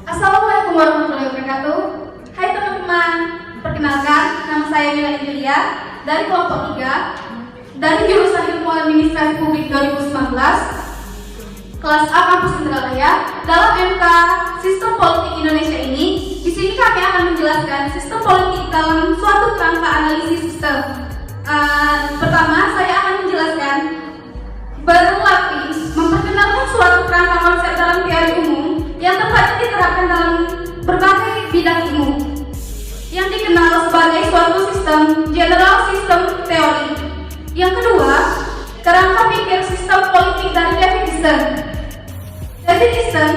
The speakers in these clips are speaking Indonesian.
Assalamualaikum warahmatullahi wabarakatuh. Hai teman-teman, perkenalkan nama saya Milani Julia dari kelompok 3 dari jurusan Ilmu Administrasi Publik 2019 kelas A kampus Indralaya. Dalam MK Sistem Politik Indonesia ini, di sini kami akan menjelaskan sistem politik dalam suatu kerangka analisis sistem. Pertama, saya akan menjelaskan berlapis, memperkenalkan suatu kerangka konsep dalam teori umum yang tepat diterapkan dalam berbagai bidang ilmu yang dikenal sebagai suatu sistem general system theory. Yang kedua, kerangka pikir sistem politik dari David Easton. David Easton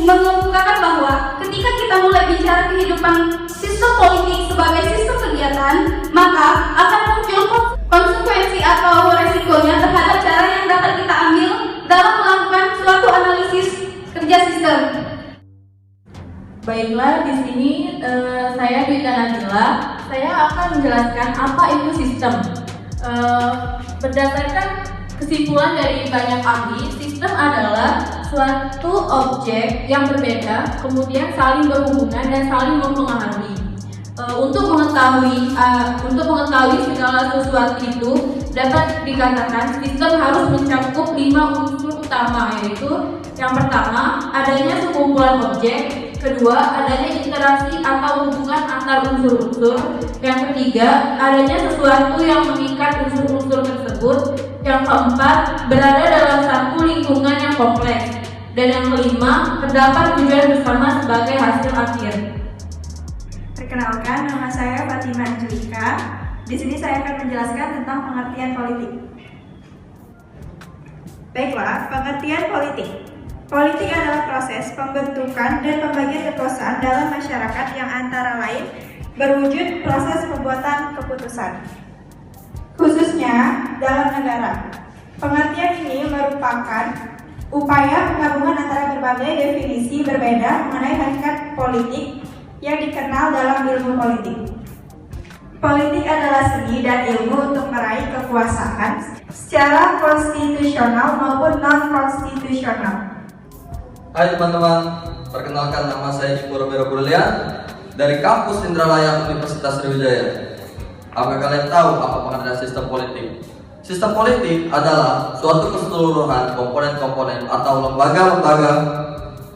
mengemukakan bahwa ketika kita mulai bicara kehidupan sistem politik sebagai sistem kegiatan, maka akan muncul konsekuensi atau resikonya terhadap cara yang dapat kita ambil dalam melakukan suatu analisis kerja sistem. Baiklah, di sini saya Dwika Najila. Saya akan menjelaskan apa itu sistem. Berdasarkan kesimpulan dari banyak ahli, sistem adalah suatu objek yang berbeda, kemudian saling berhubungan dan saling mempengaruhi. Untuk mengetahui segala sesuatu itu dapat dikatakan sistem harus mencakup 5 unsur utama, yaitu yang pertama adanya sekumpulan objek, kedua adanya interaksi atau hubungan antar unsur-unsur, yang ketiga adanya sesuatu yang mengikat unsur-unsur tersebut, yang keempat berada dalam satu lingkungan yang kompleks, dan yang kelima terdapat tujuan bersama sebagai hasil akhir. Perkenalkan, nama saya Fatima Angelika. Di sini saya akan menjelaskan tentang pengertian politik. Baiklah, pengertian politik. Politik adalah proses pembentukan dan pembagian kekuasaan dalam masyarakat yang antara lain berwujud proses pembuatan keputusan, khususnya dalam negara. Pengertian ini merupakan upaya penggabungan antara berbagai definisi berbeda mengenai hakikat politik yang dikenal dalam ilmu politik. Politik adalah seni dan ilmu untuk meraih kekuasaan secara konstitusional maupun non-konstitusional. Hai teman-teman, perkenalkan nama saya Jipuro Bero Brilian dari kampus Indralaya Universitas Sriwijaya. Apakah kalian tahu apa pengertian sistem politik? Sistem politik adalah suatu keseluruhan komponen-komponen atau lembaga-lembaga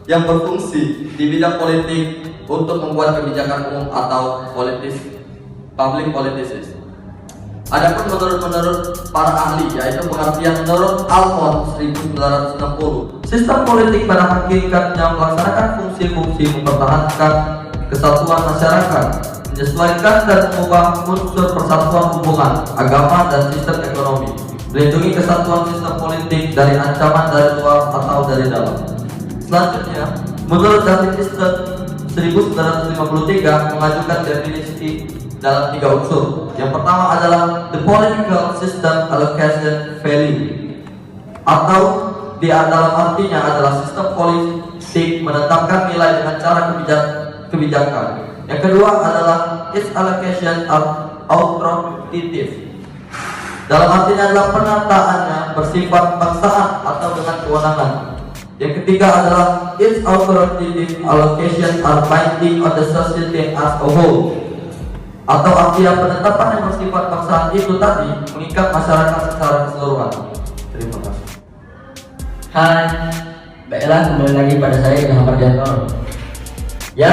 yang berfungsi di bidang politik untuk membuat kebijakan umum atau public policies. Adapun menurut para ahli, yaitu pengertian menurut Almond 1960, sistem politik pada hakikatnya melaksanakan fungsi-fungsi mempertahankan kesatuan masyarakat, menyesuaikan dan mengubah unsur persatuan hubungan agama dan sistem ekonomi, melindungi kesatuan sistem politik dari ancaman dari luar atau dari dalam. Selanjutnya, menurut David Easton 1953 mengajukan definisi dalam 3 unsur. Yang pertama adalah the political system allocation value, atau dalam artinya adalah sistem politik menetapkan nilai dengan cara kebijakan. Yang kedua adalah its allocation authoritative, dalam artinya adalah penataannya bersifat paksaan atau dengan kewenangan. Yang ketiga adalah its authoritative allocation are binding on the society as a whole, atau artinya penetapan yang bersifat paksaan itu tadi mengikat masyarakat secara keseluruhan. Terima kasih. Hai, baiklah, kembali lagi pada saya Ilham Mardianto. Ya,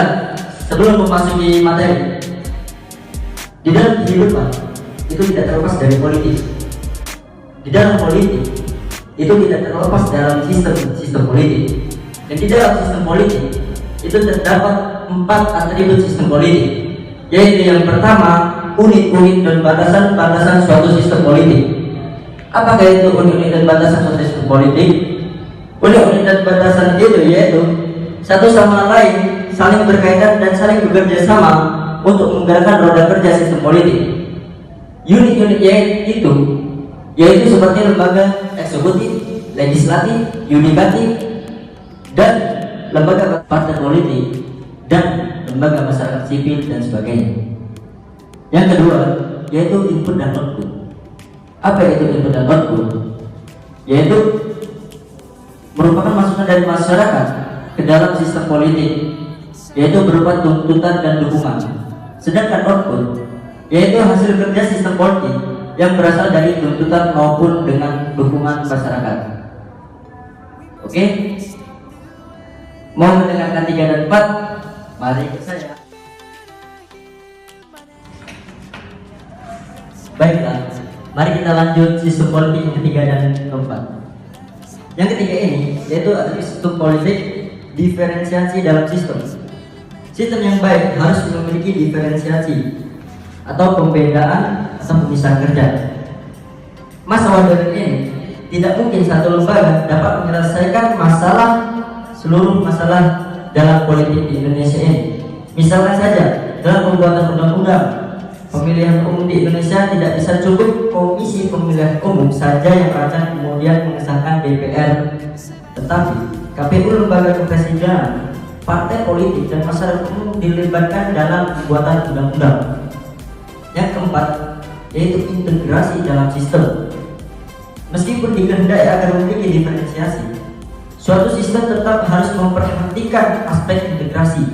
sebelum memasuki materi, di dalam kehidupan itu tidak terlepas dari politik. Di dalam politik itu tidak terlepas dalam sistem politik. Dan di dalam sistem politik itu terdapat 4 atribut sistem politik, yaitu yang pertama unit-unit dan batasan-batasan suatu sistem politik. Apakah itu unit-unit dan batasan suatu sistem politik? Unit-unit dan batasan itu yaitu satu sama lain saling berkaitan dan saling bekerja sama untuk menggerakkan roda kerja sistem politik. Unit-unit yaitu seperti lembaga eksekutif, legislatif, yudikatif, dan lembaga partai politik, dan lembaga masyarakat sipil dan sebagainya. Yang kedua yaitu input dan output. Apa itu input dan output? Yaitu merupakan masukan dari masyarakat ke dalam sistem politik yaitu berupa tuntutan dan dukungan. Sedangkan output, yaitu hasil kerja sistem politik yang berasal dari tuntutan maupun dengan dukungan masyarakat. Oke? Mau mendengarkan 3 dan 4? Mari ikut saya. Baiklah, mari kita lanjut sistem politik yang ketiga dan keempat. Yang ketiga ini yaitu adalah sistem politik diferensiasi dalam sistem. Sistem yang baik harus memiliki diferensiasi atau pembedaan atau pemisah kerja. Masa modern ini tidak mungkin satu lembaga dapat menyelesaikan seluruh masalah dalam politik di Indonesia ini. Misalkan saja dalam pembuatan undang-undang pemilihan umum di Indonesia tidak bisa cukup komisi pemilihan umum saja yang akan kemudian mengesahkan DPR, tetapi KPU, lembaga kepresidenan, partai politik dan masyarakat umum dilibatkan dalam pembuatan undang-undang. Yang keempat yaitu integrasi dalam sistem. Meskipun dikehendaki agar memiliki diferensiasi, suatu sistem tetap harus memperhatikan aspek integrasi.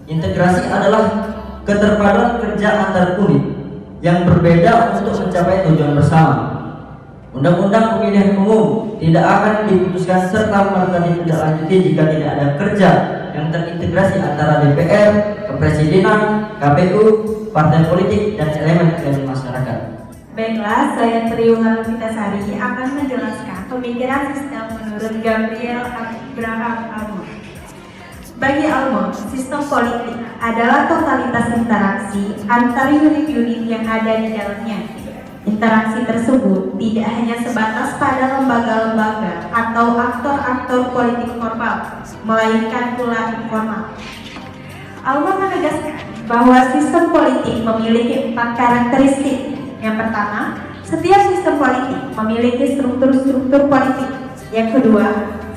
Integrasi adalah keterpaduan kerja antar unit yang berbeda untuk mencapai tujuan bersama. Undang-undang pemilihan umum tidak akan diputuskan serta merta ditindaklanjuti jika tidak ada kerja yang terintegrasi antara DPR, kepresidenan, KPU, partai politik, dan elemen-elemen masyarakat. Baiklah, saya Triulan Vitasari akan menjelaskan pemikiran sistem menurut Gabriel Abraham Almond. Bagi Almond, sistem politik adalah totalitas interaksi antar unit-unit yang ada di dalamnya. Interaksi tersebut tidak hanya sebatas pada lembaga-lembaga atau aktor-aktor politik formal, melainkan pula informal. Almond menegaskan bahwa sistem politik memiliki 4 karakteristik. Yang pertama, setiap sistem politik memiliki struktur-struktur politik. Yang kedua,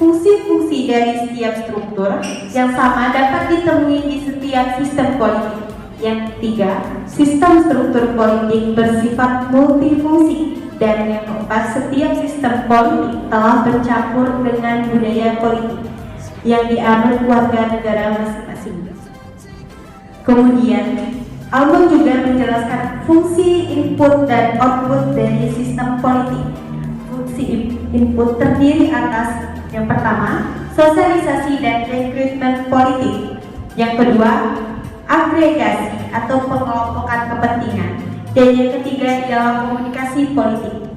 fungsi-fungsi dari setiap struktur yang sama dapat ditemui di setiap sistem politik. Yang ketiga, sistem struktur politik bersifat multifungsi. Dan yang keempat, setiap sistem politik telah bercampur dengan budaya politik yang dianut warga negara masing-masing. Kemudian, Almond juga menjelaskan fungsi input dan output dari sistem politik. Fungsi input terdiri atas yang pertama, sosialisasi dan rekrutmen politik. Yang kedua, agregasi atau pengelompokan kepentingan. Dan yang ketiga adalah komunikasi politik.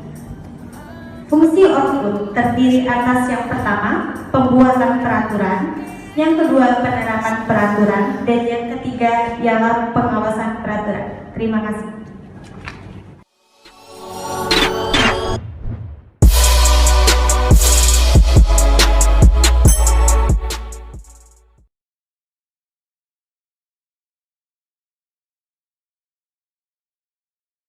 Fungsi output terdiri atas yang pertama, pembuatan peraturan, yang kedua penerapan peraturan, dan yang ketiga ialah pengawasan peraturan. Terima kasih.